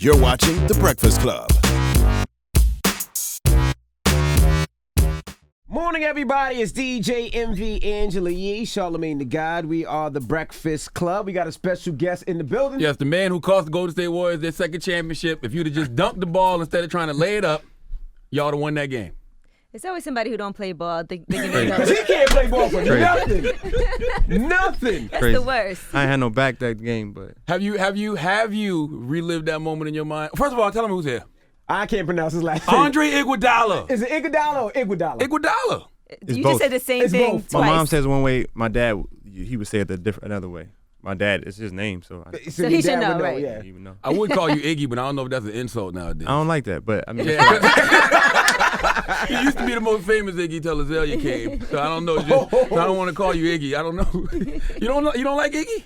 You're watching The Breakfast Club. Morning, everybody. It's DJ MV Angela Yee, Charlamagne the God. We are The Breakfast Club. We got a special guest in the building. Yes, the man who cost the Golden State Warriors their second championship. If you'd have just dunked the ball instead of trying to lay it up, y'all would have won that game. It's always somebody who don't play ball thinking they know. Because he can't play ball for nothing. Nothing. That's the worst. I ain't had no back that game, but Have you relived that moment in your mind? First of all, tell him who's here. I can't pronounce his last name. Andre Iguodala. Is it Iguodala or Iguodala? Iguodala. It's You both. just said the same It's thing both. twice. My mom says one way. My dad, he would say it another way. My dad, it's his name, so I So your he should dad know, would right? Yeah. don't even know. I would call you Iggy, but I don't know if that's an insult nowadays. I don't like that, but I mean, He used to be the most famous Iggy till Azalea came. So I don't know. So I don't want to call you Iggy. I don't know. You don't like Iggy?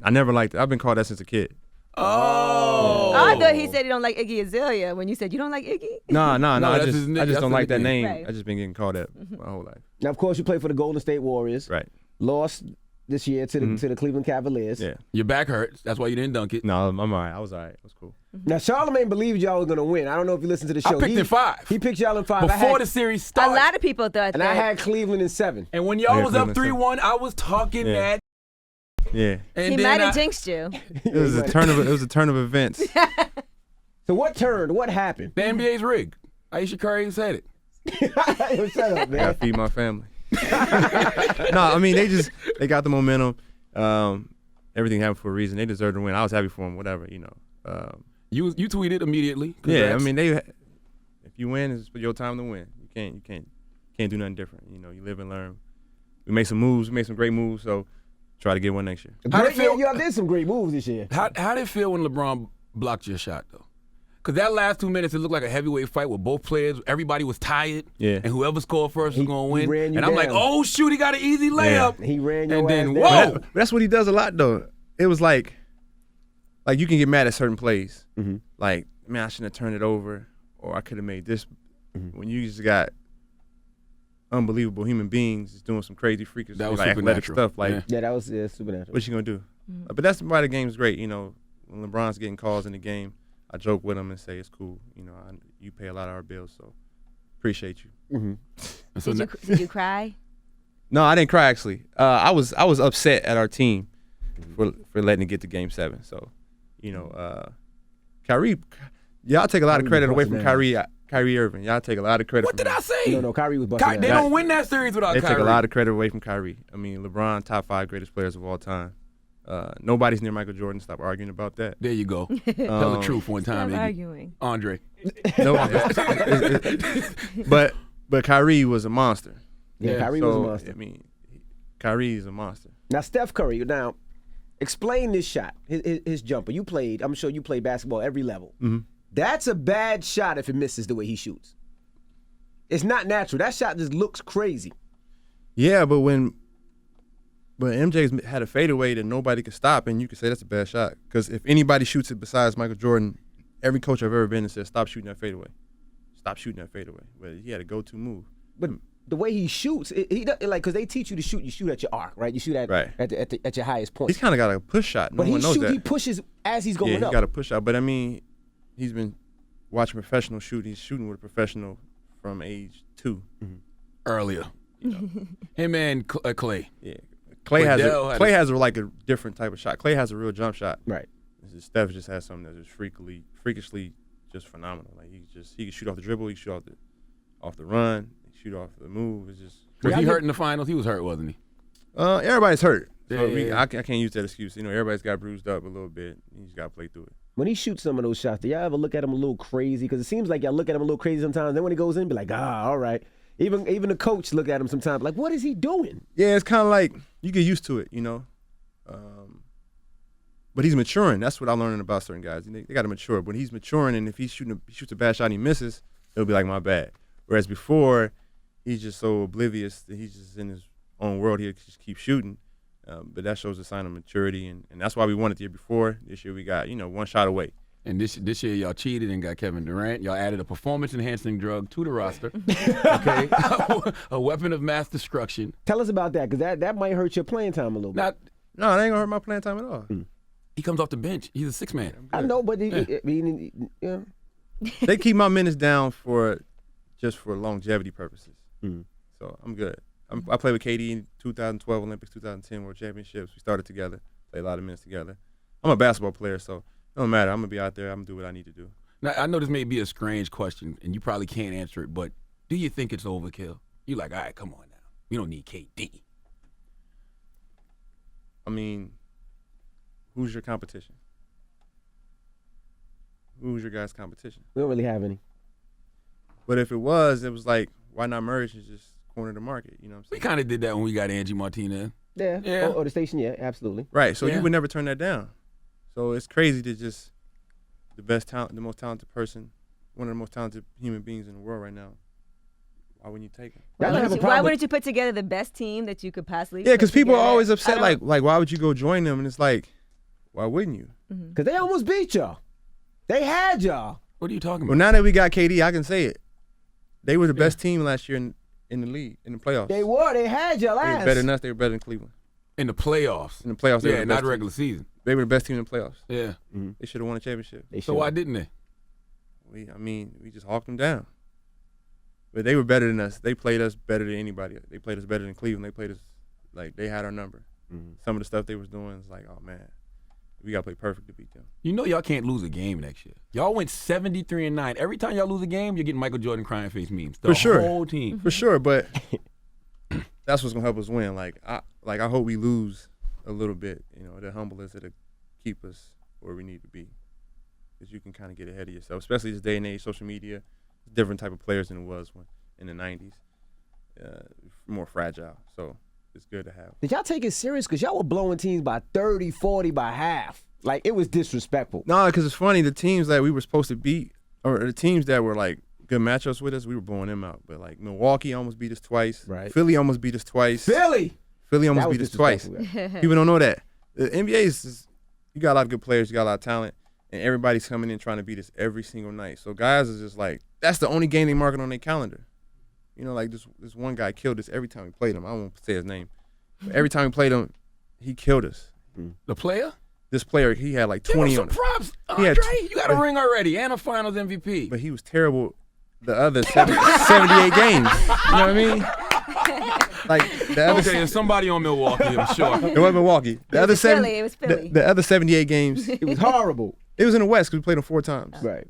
I never liked it. I've been called that since a kid. Oh. I thought he said he don't like Iggy Azalea when you said you don't like Iggy. No, No, I that's just his nick- I just that's don't the like that nickname. name. Right. I just been getting called that my whole life. Now, of course, you play for the Golden State Warriors. Right. Lost this year to the Cleveland Cavaliers. Yeah. Your back hurts. That's why you didn't dunk it. No, I'm all right. I was all right. It was cool. Now, Charlamagne believed y'all were going to win. I don't know if you listened to the show. I picked in 5. He picked y'all in 5. Before the series A started. lot of people thought And that. I had Cleveland in 7. And when y'all Yeah, was up Cleveland 3-1, I was talking Yeah. that. Yeah. And he then might have I- jinxed you. It was a turn of events. So what turned? What happened? The NBA's rigged. Aisha Curry said it. Shut up, I man. gotta feed my family. No, I mean they got the momentum. Everything happened for a reason. They deserve to win. I was happy for them. Whatever, you know. You tweeted immediately. Yeah, I Congrats. mean if you win, it's your time to win. You can't do nothing different. You know, you live and learn. We made some moves. We made some great moves. So try to get one next year. How'd it feel? Y'all did some great moves this year. How did it feel when LeBron blocked your shot, though? Because that last 2 minutes, it looked like a heavyweight fight with both players. Everybody was tired. Yeah. And whoever scored first was going to he win. ran you And I'm like, down. oh, shoot, he got an easy layup. He ran your And then, ass whoa. down. But that's what he does a lot, though. It was like you can get mad at certain plays. Mm-hmm. Like, man, I shouldn't have turned it over, or I could have made this. Mm-hmm. When you just got unbelievable human beings just doing some crazy freakish, That was like athletic supernatural. stuff, like Yeah. Yeah, that was supernatural. what you gonna do? But that's why the game's great. You know, when LeBron's getting calls in the game, I joke with him and say it's cool. You know, you pay a lot of our bills, so appreciate you. Mm-hmm. And so Did you cry? No, I didn't cry actually. I was upset at our team for letting it get to Game 7. So, you know, Kyrie, y'all take a lot of credit away from Kyrie Irving. Y'all take a lot of credit. what from did him. I say? No, Kyrie was busting They ass. don't win that series without They Kyrie. take a lot of credit away from Kyrie. I mean, LeBron, top 5 greatest players of all time. Nobody's near Michael Jordan. Stop arguing about that. There you go. Tell the truth one time, Stop Iggy. arguing. Andre. No, but Kyrie was a monster. Yeah, Yeah, Kyrie was a monster. I mean, Kyrie is a monster. Now, Steph Curry, now, explain this shot, his jumper. You played, I'm sure you played basketball every level. Mm-hmm. That's a bad shot if it misses the way he shoots. It's not natural. That shot just looks crazy. Yeah, but when MJ's had a fadeaway that nobody could stop, and you could say that's a bad shot. Because if anybody shoots it besides Michael Jordan, every coach I've ever been in says, stop shooting that fadeaway. Stop shooting that fadeaway. But he had a go-to move. But the way he shoots, because they teach you to shoot, you shoot at your arc, right? You shoot at Right. at your highest point. He's kind of got a push shot. No but one knows that. he pushes as he's going Yeah, he up. got a push shot. But, I mean, he's been watching professionals shoot. He's shooting with a professional from age 2. Earlier. Him and Clay. Yeah. Clay has Waddell like a different type of shot. Clay has a real jump shot. Right. Steph just has something that's just freakishly just phenomenal. Like he can shoot off the dribble, he can shoot off the run, he can shoot off the move. It's just Was crazy. he hurt in the finals? He was hurt, wasn't he? Everybody's hurt. So Yeah. I can't use that excuse. You know, everybody's got bruised up a little bit. You just got to play through it. When he shoots some of those shots, do y'all ever look at him a little crazy? Because it seems like y'all look at him a little crazy sometimes. Then when he goes in, be like, all right. Even the coach look at him sometimes like, what is he doing? Yeah, it's kind of like you get used to it, you know. But he's maturing. That's what I'm learning about certain guys. They got to mature. When he's maturing, and if he shoots a bad shot and he misses, it'll be like, my bad. Whereas before, he's just so oblivious that he's just in his own world. He'll just keep shooting. But that shows a sign of maturity, and that's why we won it the year before. This year we got, one shot away. And this year y'all cheated and got Kevin Durant. Y'all added a performance-enhancing drug to the roster. Okay, a weapon of mass destruction. Tell us about that, because that might hurt your playing time a little bit. Not No, it ain't going to hurt my playing time at all. He comes off the bench. He's a six man. I know, but yeah. They keep my minutes down just for longevity purposes. Mm. So I'm good. I played with KD in 2012 Olympics, 2010 World Championships. We started together, played a lot of minutes together. I'm a basketball player, so it don't matter. I'm going to be out there. I'm going to do what I need to do. Now, I know this may be a strange question, and you probably can't answer it, but do you think it's overkill? You're like, all right, come on now. We don't need KD. I mean, who's your competition? Who's your guys' competition? We don't really have any. But if it was like, why not merge and just corner the market? You know what I'm We saying? kind of did that when we got Angie Martinez. Yeah. Or the station, yeah, absolutely. Right. So Yeah. you would never turn that down. So it's crazy to just the most talented person, one of the most talented human beings in the world right now. Why wouldn't you take him? Why wouldn't you put together the best team that you could possibly? Yeah, because put people are together? always I upset. don't- Like, why would you go join them? And it's like, why wouldn't you? Because they almost beat y'all. They had y'all. What are you talking Well, about? now that we got KD, I can say it. They were the best team last year in the league, in the playoffs. They were. They had y'all They last. were better than us. They were better than Cleveland. In the playoffs. In the playoffs, they were Yeah, the not best regular season. They were the best team in the playoffs. Yeah. They should have won a championship. They So should. why didn't they? We just hawked them down. But they were better than us. They played us better than anybody. They played us better than Cleveland. They played us like they had our number. Some of the stuff they was doing is like, oh man, we gotta play perfect to beat them. You know y'all can't lose a game next year. Y'all went 73-9. Every time y'all lose a game, you're getting Michael Jordan crying face memes. The For sure. whole team. For sure, but that's what's gonna help us win. I hope we lose a little bit. You know, to humble us, it'll keep us where we need to be. Because you can kind of get ahead of yourself, especially this day and age, social media. Different type of players than it was in the 90s. More fragile. So it's good to have. Did y'all take it serious? Because y'all were blowing teams by 30, 40 by half. Like, it was disrespectful. No, because it's funny. The teams that we were supposed to beat, or the teams that were like good matchups with us, we were blowing them out. But like Milwaukee almost beat us twice. Right. Philly almost beat us twice. Philly almost That was beat us twice. disrespectful, People don't know that. The NBA is you got a lot of good players, you got a lot of talent, and everybody's coming in trying to beat us every single night. So guys are just like, that's the only game they mark on their calendar. You know, like this one guy killed us every time we played him. I won't say his name. But every time we played him, he killed us. The player? This player, he had like Give 20 him on some him. props. He had Andre, you got a ring already and a finals MVP. But he was terrible the other 78 games. You know what I mean? Like the other, Okay, there's somebody on Milwaukee, I'm sure. it wasn't Milwaukee. The other was Philly, it was Philly. The other 78 games, It was horrible. it was in the West because we played them 4 times. Right.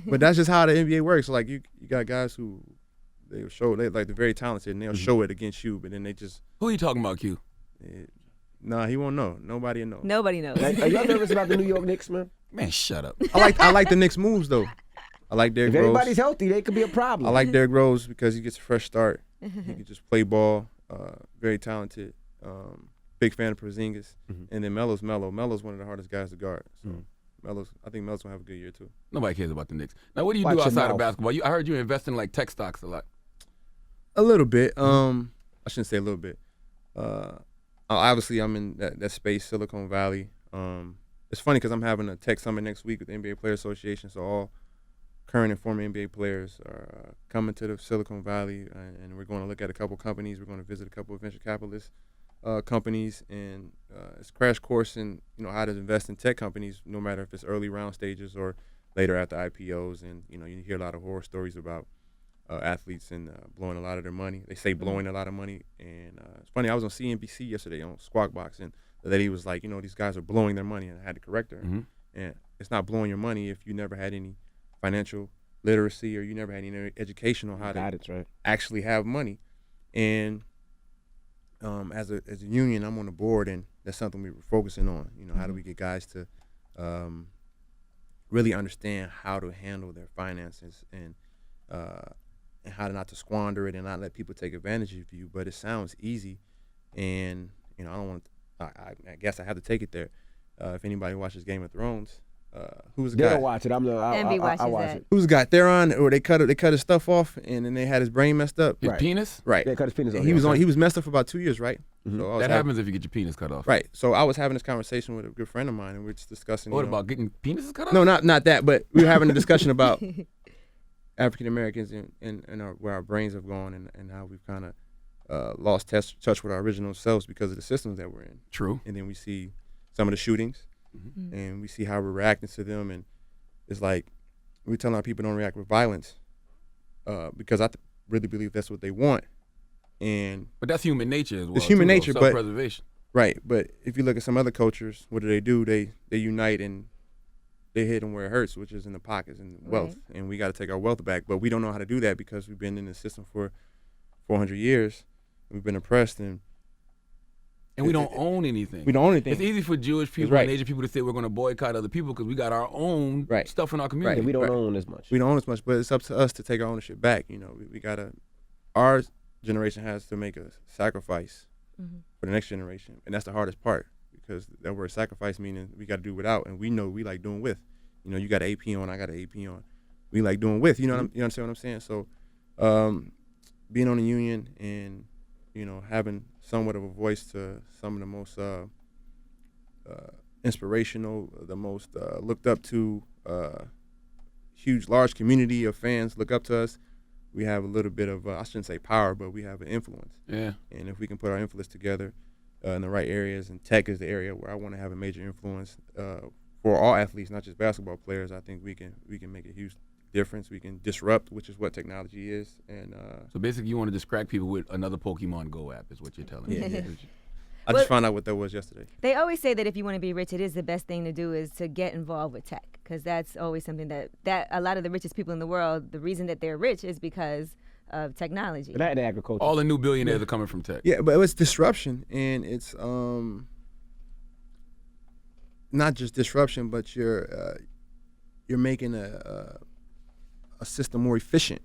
But that's just how the NBA works. So like you got guys who they like they're very talented and they'll show it against you, but then they just Who are you talking about, Q? nah, he won't know. Nobody will know. Nobody knows. Are y'all nervous about the New York Knicks, man? Man, shut up. I like the Knicks moves though. I like Derrick If everybody's Rose. healthy, they could be a problem. I like Derrick Rose because he gets a fresh start. He can just play ball. Very talented. Big fan of Porzingis. And then Melo's Melo. Melo's one of the hardest guys to guard. So I think Melo's gonna have a good year too. Nobody cares about the Knicks. Now, what do you Watch do your outside of mouth. basketball? I heard you invest in like tech stocks a lot. A little bit. I shouldn't say a little bit. Obviously, I'm in that space, Silicon Valley. It's funny because I'm having a tech summit next week with the NBA Player Association. So all current and former NBA players are coming to the Silicon Valley, and we're going to look at a couple companies. We're going to visit a couple of venture capitalist companies, and it's a crash course in how to invest in tech companies, no matter if it's early round stages or later at the IPOs. And you hear a lot of horror stories about athletes and blowing a lot of their money. They say blowing a lot of money, and it's funny. I was on CNBC yesterday on Squawk Box, and the lady was like, these guys are blowing their money, and I had to correct her. And it's not blowing your money if you never had any financial literacy or you never had any education on how to actually have money. And as a union, I'm on the board, and that's something we were focusing on. How do we get guys to really understand how to handle their finances and how not to squander it and not let people take advantage of you. But it sounds easy, and I don't want to. I guess I have to take it there. If anybody watches Game of Thrones, who's the They guy? don't watch it. Envy I watches watch that. it. Who's the guy? Theron, or they cut his stuff off, and then they had his brain messed up. His Right. penis? Right. They cut his penis off. He was messed up for about 2 years, right? So I was That happens if you get your penis cut off. Right. So I was having this conversation with a good friend of mine, and we were just discussing. What about getting penises cut off? No, not that, but we were having a discussion about African Americans and where our brains have gone and how we've kind of lost touch with our original selves because of the systems that we're in. True. And then we see some of the shootings, and we see how we're reacting to them, and it's like we tell our people don't react with violence because I really believe that's what they want. But that's human nature as well. It's human nature, but self-preservation. Right, but if you look at some other cultures, what do? They unite and they hit them where it hurts, which is in the pockets and wealth, and we got to take our wealth back. But we don't know how to do that because we've been in the system for 400 years. And we've been oppressed, and we don't own anything. We don't own anything. It's easy for Jewish people and Asian people to say we're going to boycott other people because we got our own stuff in our community. Right. We don't own as much. We don't own as much, but it's up to us to take our ownership back. You know, we gotta. Our generation has to make a sacrifice for the next generation, and that's the hardest part because that word sacrifice meaning we got to do without, and we know we like doing with. You know, you got an AP on, I got an AP on. We like doing with. You know, you understand what I'm saying? So, being on the union and having somewhat of a voice to some of the most inspirational, the most looked up to, large community of fans look up to us. We have a little bit of, I shouldn't say power, but we have an influence. Yeah. And if we can put our influence together in the right areas, and tech is the area where I want to have a major influence for all athletes, not just basketball players, I think we can make a huge difference. We can disrupt, which is what technology is. And so basically you want to distract people with another Pokemon Go app is what you're telling me. Yeah. I just found out what that was yesterday. They always say that if you want to be rich, it is the best thing to do is to get involved with tech, because that's always something that a lot of the richest people in the world, the reason that they're rich is because of technology. That and agriculture. All the new billionaires are coming from tech. Yeah, but it's disruption, and it's not just disruption, but you're making a system more efficient.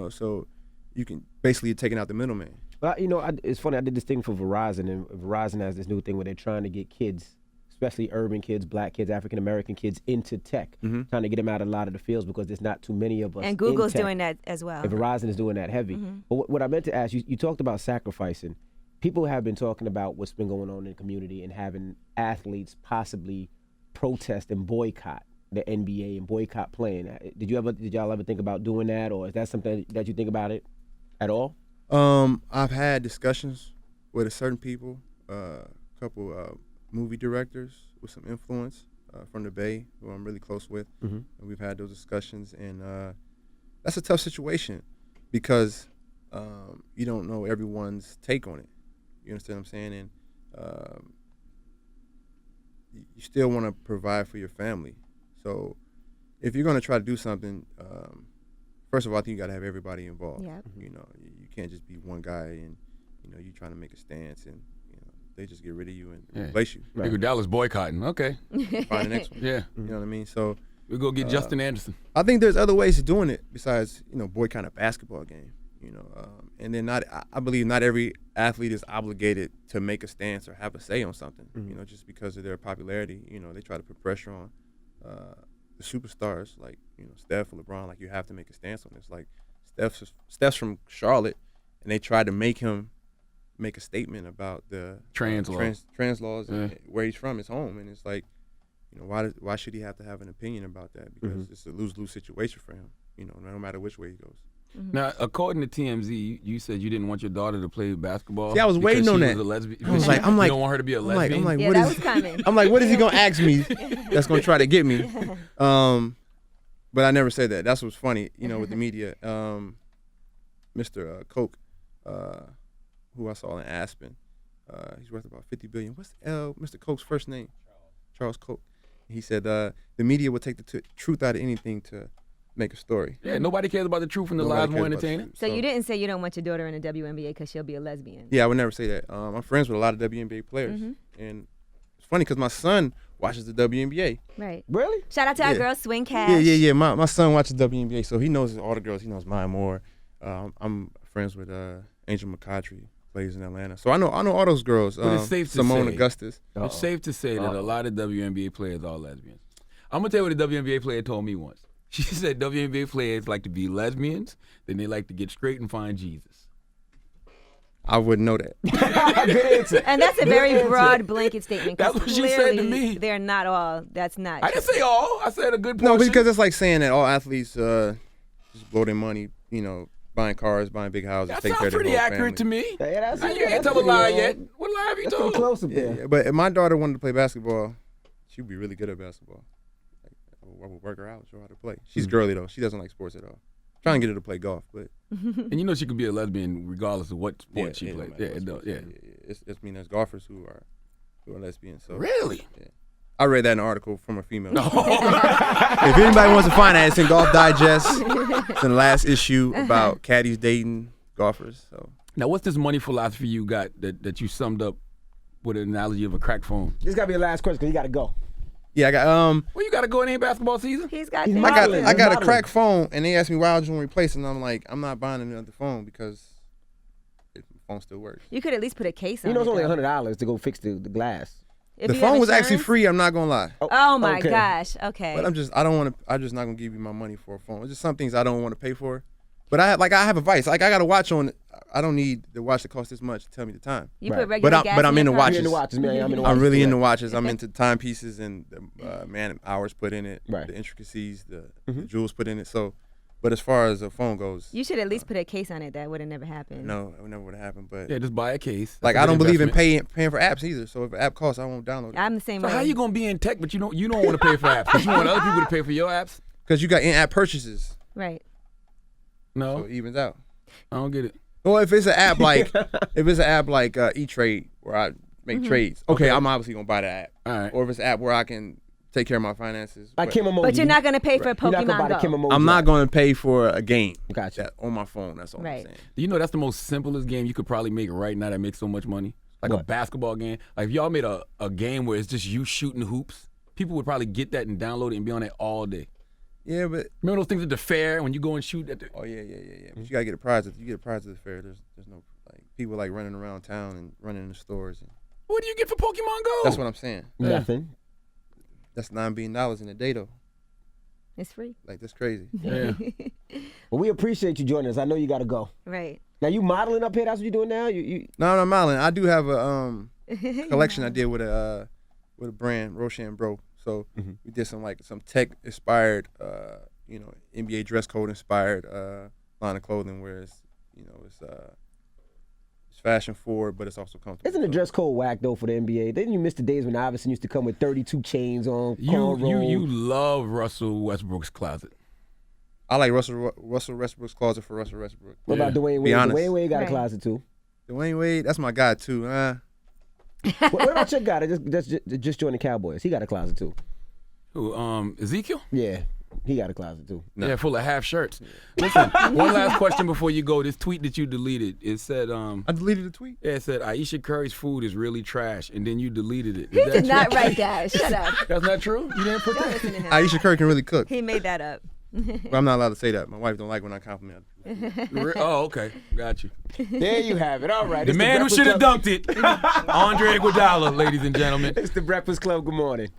So you can basically you're taking out the middleman. But it's funny. I did this thing for Verizon, and Verizon has this new thing where they're trying to get kids, especially urban kids, black kids, African American kids, into tech, trying to get them out of a lot of the fields because there's not too many of us. And Google's in tech. doing that as well. And Verizon is doing that heavy. But what I meant to ask you, you talked about sacrificing. People have been talking about what's been going on in the community and having athletes possibly protest and boycott the NBA and boycott playing. Did y'all ever think about doing that, or is that something that you think about it at all? I've had discussions with certain people, a couple movie directors with some influence from the Bay, who I'm really close with, and we've had those discussions, and that's a tough situation because you don't know everyone's take on it. You understand what I'm saying? And you still want to provide for your family. So if you're going to try to do something, first of all, I think you got to have everybody involved. Yep. You can't just be one guy and you trying to make a stance and they just get rid of you and replace you. Right. Iguodala's boycotting. Okay. Find the next one. Yeah. You know what I mean? So we go get Justin Anderson. I think there's other ways of doing it besides boycott a basketball game. And then I believe not every athlete is obligated to make a stance or have a say on something. Just because of their popularity. They try to put pressure on the superstars like Steph or LeBron. Like you have to make a stance on this. Like Steph's from Charlotte, and they tried to make him make a statement about the trans laws and where he's from, his home, and it's like, why should he have to have an opinion about that? Because it's a lose-lose situation for him. No matter which way he goes. Now, according to TMZ, you said you didn't want your daughter to play basketball. See, I was waiting on that. Was a lesbian. I'm like, you don't want her to be a lesbian. I'm like, yeah, that was coming. I'm like, what is he gonna ask me? That's gonna try to get me. But I never said that. That's what's funny, with the media. Mr. Koch, who I saw in Aspen, he's worth about $50 billion. What's Mr. Koch's first name? Charles Koch. He said the media would take the truth out of anything to make a story. Yeah, nobody cares about the truth from the lives more entertaining. So you didn't say you don't want your daughter in the WNBA because she'll be a lesbian. Yeah, I would never say that. I'm friends with a lot of WNBA players, and it's funny because my son watches the WNBA. Right. Really? Shout out to our girl Swing Cash. Yeah. My son watches WNBA, so he knows all the girls. He knows mine more. I'm friends with Angel McCoughtry, plays in Atlanta, so I know all those girls. But it's safe to Simone say, Augustus. It's safe to say that a lot of WNBA players are lesbians. I'm gonna tell you what a WNBA player told me once. She said WNBA players like to be lesbians, then they like to get straight and find Jesus. I wouldn't know that. Good answer. And that's a very broad blanket statement. That's what she said to me. They're not all. That's not. I didn't say all. I said a good portion. No, because it's like saying that all athletes just blow their money, buying cars, buying big houses, that take care sounds of their pretty whole accurate family. to me. Yeah, You ain't tell a lie yet. What lie have you That's told? pretty close up there. Yeah, but if my daughter wanted to play basketball, she'd be really good at basketball. Like, I would work her out, show her how to play. She's girly though. She doesn't like sports at all. Trying to get her to play golf, but And you know she could be a lesbian regardless of what sport she plays. Yeah, it does. Yeah. It's there's golfers who are lesbians. So Really? yeah. I read that in an article from a female. If anybody wants to find that, it's in Golf Digest. It's in the last issue about caddies dating golfers. So Now, what's this money philosophy you got that you summed up with an analogy of a crack phone? This got to be the last question because you got to go. yeah, I got Well, you got to go in basketball season. He's got. He's things modeling. to I do. got a modeling. crack phone, and they asked me why I was going to replace it, and I'm like, I'm not buying another phone because the phone still works. You could at least put a case on. You know, it's it, only though. $100 to go fix the glass. If The you have phone was actually insurance? free. I'm not gonna lie, Oh my okay. gosh. Okay. but I'm just not gonna give you my money for a phone. It's just some things I don't want to pay for. But I have a vice. Like I got a watch on. I don't need the watch that costs this much to tell me the time. You Right. put regular gas But I'm in into your car? You're in the watches, man. I'm in the watches. I'm really into correct. watches. I'm into timepieces and the man hours put in it, Right. the intricacies, the jewels put in it. So, but as far as a phone goes, You should at least put a case on it. That would have never happened. no, it never would have happened. But Yeah, just buy a case. like That's a I don't good believe in investment. paying for apps either. So if an app costs, I won't download it I'm the same So way. how you gonna be in tech, but you don't want to pay for apps? But you want other people to pay for your apps? because you got in-app purchases, Right. No, so it evens out. I don't get it. Well, if it's an app like E-Trade where I make trades, okay, I'm obviously gonna buy the app. All right. Or if it's an app where I can take care of my finances. Like but Kim Emoji. But you're not gonna pay for You're not gonna buy Pokemon the Kim Go. Emoji. I'm not app. gonna pay for a game. Gotcha. That on my phone. That's all I'm Right. saying. Do you know that's the most simplest game you could probably make right now that makes so much money? Like a What? basketball game. Like if y'all made a game where it's just you shooting hoops, people would probably get that and download it and be on it all day. Yeah, but Remember those things at the fair when you go and shoot at the oh yeah. But you gotta get a prize. If you get a prize at the fair, there's no like people like running around town and running in the stores. And What do you get for Pokemon Go? that's what I'm saying. Nothing. That's $9 billion in a day though. It's free. Like that's crazy. Yeah. Well, we appreciate you joining us. I know you got to go. Right. Now, you modeling up here? That's what you're doing now? You No, Marlon. I do have a collection I did with a brand, Roshan Bro. So we did some tech inspired, NBA dress code inspired line of clothing where it's fashion forward, but it's also comfortable. Isn't the dress code whack, though, for the NBA? Didn't you miss the days when Iverson used to come with 32 chains on, cornrows? You love Russell Westbrook's closet. I like Russell Westbrook's closet for Russell Westbrook. What about Dwayne Be Wade? honest. Dwayne Wade got a Right. closet, too. Dwayne Wade, that's my guy too. What about your guy that just joined the Cowboys? He got a closet, too. Who, Ezekiel? Yeah, he got a closet, too. No. Yeah, full of half shirts. Listen, one last question before you go. This tweet that you deleted, it said, I deleted the tweet. it said Aisha Curry's food is really trash, and then you deleted it. He Is that did true? not write that. Shut up. That's not true? You didn't put Don't that? listen to him. Aisha Curry can really cook, He made that up. but I'm not allowed to say that. My wife don't like when I compliment her. Oh, okay. Got you. There you have it. All right. The It's man who Breakfast should have Club. dunked it, Andre Iguodala, ladies and gentlemen. It's the Breakfast Club. Good morning.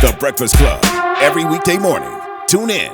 The Breakfast Club. Every weekday morning. Tune in